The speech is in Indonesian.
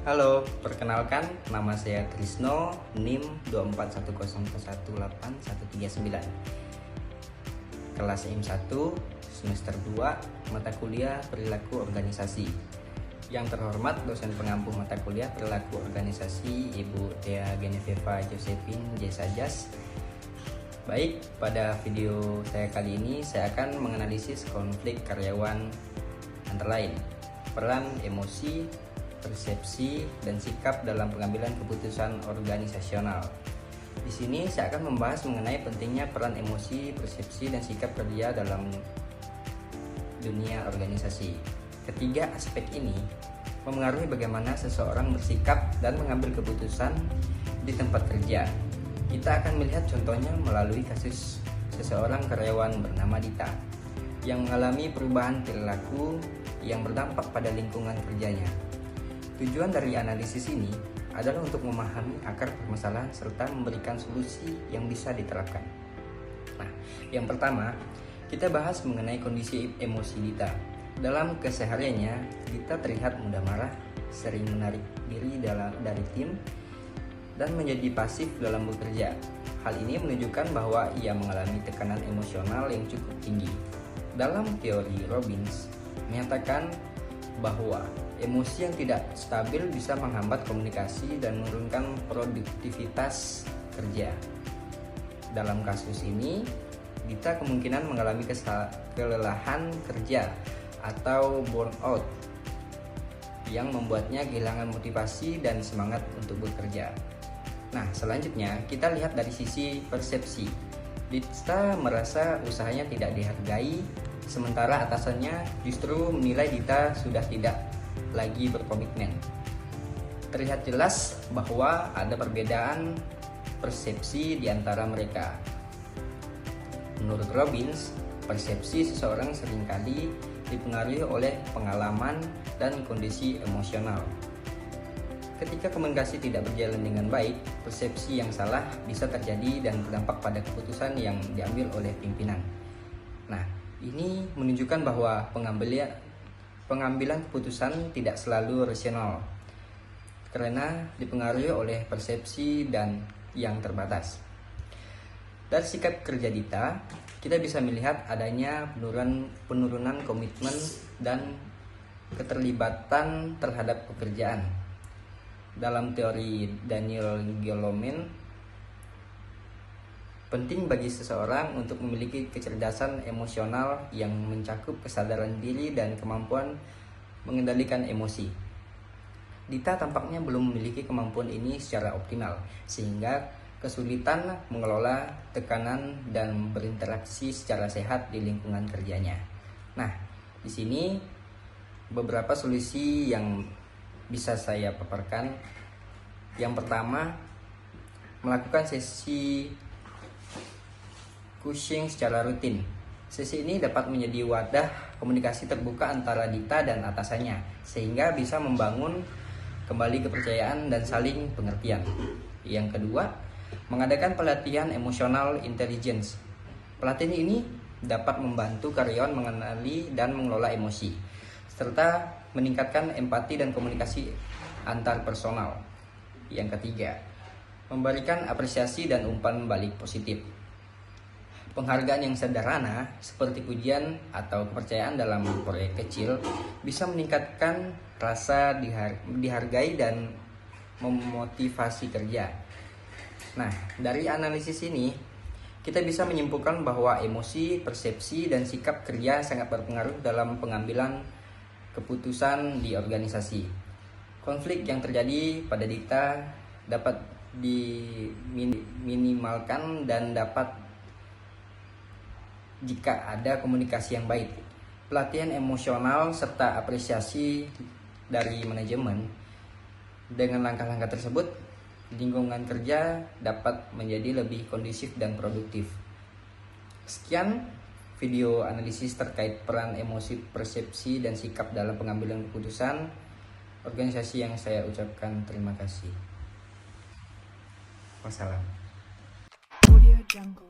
Halo, perkenalkan nama saya Trisno, NIM 241011839. Kelas M1, semester 2, mata kuliah Perilaku Organisasi. Yang terhormat dosen pengampu mata kuliah Perilaku Organisasi Ibu Thea Genevieva Josephine J. Sajas. Baik, pada video saya kali ini saya akan menganalisis konflik karyawan antara lain peran emosi, persepsi, dan sikap dalam pengambilan keputusan organisasional. Di sini saya akan membahas mengenai pentingnya peran emosi, persepsi, dan sikap kerja dalam dunia organisasi. Ketiga aspek ini memengaruhi bagaimana seseorang bersikap dan mengambil keputusan di tempat kerja. Kita akan melihat contohnya melalui kasus seseorang karyawan bernama Dita yang mengalami perubahan perilaku yang berdampak pada lingkungan kerjanya. Tujuan dari analisis ini adalah untuk memahami akar permasalahan serta memberikan solusi yang bisa diterapkan. Nah, yang pertama, kita bahas mengenai kondisi emosi Dita. Dalam kesehariannya, Dita terlihat mudah marah, sering menarik diri dari tim, dan menjadi pasif dalam bekerja. Hal ini menunjukkan bahwa ia mengalami tekanan emosional yang cukup tinggi. Dalam teori Robbins, menyatakan bahwa emosi yang tidak stabil bisa menghambat komunikasi dan menurunkan produktivitas kerja. Dalam kasus ini, Dita kemungkinan mengalami kelelahan kerja atau burnout yang membuatnya kehilangan motivasi dan semangat untuk bekerja. Nah, selanjutnya kita lihat dari sisi persepsi. Dita merasa usahanya tidak dihargai, sementara atasannya justru menilai Dita sudah tidak lagi berkomitmen. Terlihat jelas bahwa ada perbedaan persepsi di antara mereka. Menurut Robbins, persepsi seseorang seringkali dipengaruhi oleh pengalaman dan kondisi emosional. Ketika komunikasi tidak berjalan dengan baik, persepsi yang salah bisa terjadi dan berdampak pada keputusan yang diambil oleh pimpinan. Nah, ini menunjukkan bahwa pengambilan keputusan tidak selalu rasional karena dipengaruhi oleh persepsi dan yang terbatas. Dari sikap kerja Dita, kita bisa melihat adanya penurunan komitmen dan keterlibatan terhadap pekerjaan. Dalam teori Daniel Goleman, penting bagi seseorang untuk memiliki kecerdasan emosional yang mencakup kesadaran diri dan kemampuan mengendalikan emosi. Dita tampaknya belum memiliki kemampuan ini secara optimal, sehingga kesulitan mengelola tekanan dan berinteraksi secara sehat di lingkungan kerjanya. Nah, di sini beberapa solusi yang bisa saya paparkan. Yang pertama, melakukan sesi coaching secara rutin. Sesi ini dapat menjadi wadah komunikasi terbuka antara Dita dan atasannya, sehingga bisa membangun kembali kepercayaan dan saling pengertian. Yang kedua, mengadakan pelatihan emotional intelligence. Pelatihan ini dapat membantu karyawan mengenali dan mengelola emosi, serta meningkatkan empati dan komunikasi antar personal. Yang ketiga, memberikan apresiasi dan umpan balik positif. Penghargaan yang sederhana seperti pujian atau kepercayaan dalam proyek kecil bisa meningkatkan rasa dihargai dan memotivasi kerja. Nah, dari analisis ini kita bisa menyimpulkan bahwa emosi, persepsi, dan sikap kerja sangat berpengaruh dalam pengambilan keputusan di organisasi. Konflik yang terjadi pada Dita dapat diminimalkan dan dapat jika ada komunikasi yang baik, pelatihan emosional, serta apresiasi dari manajemen. Dengan langkah-langkah tersebut, lingkungan kerja dapat menjadi lebih kondusif dan produktif. Sekian video analisis terkait peran emosi, persepsi, dan sikap dalam pengambilan keputusan organisasi yang saya ucapkan terima kasih. Wassalam. Audio Jungle.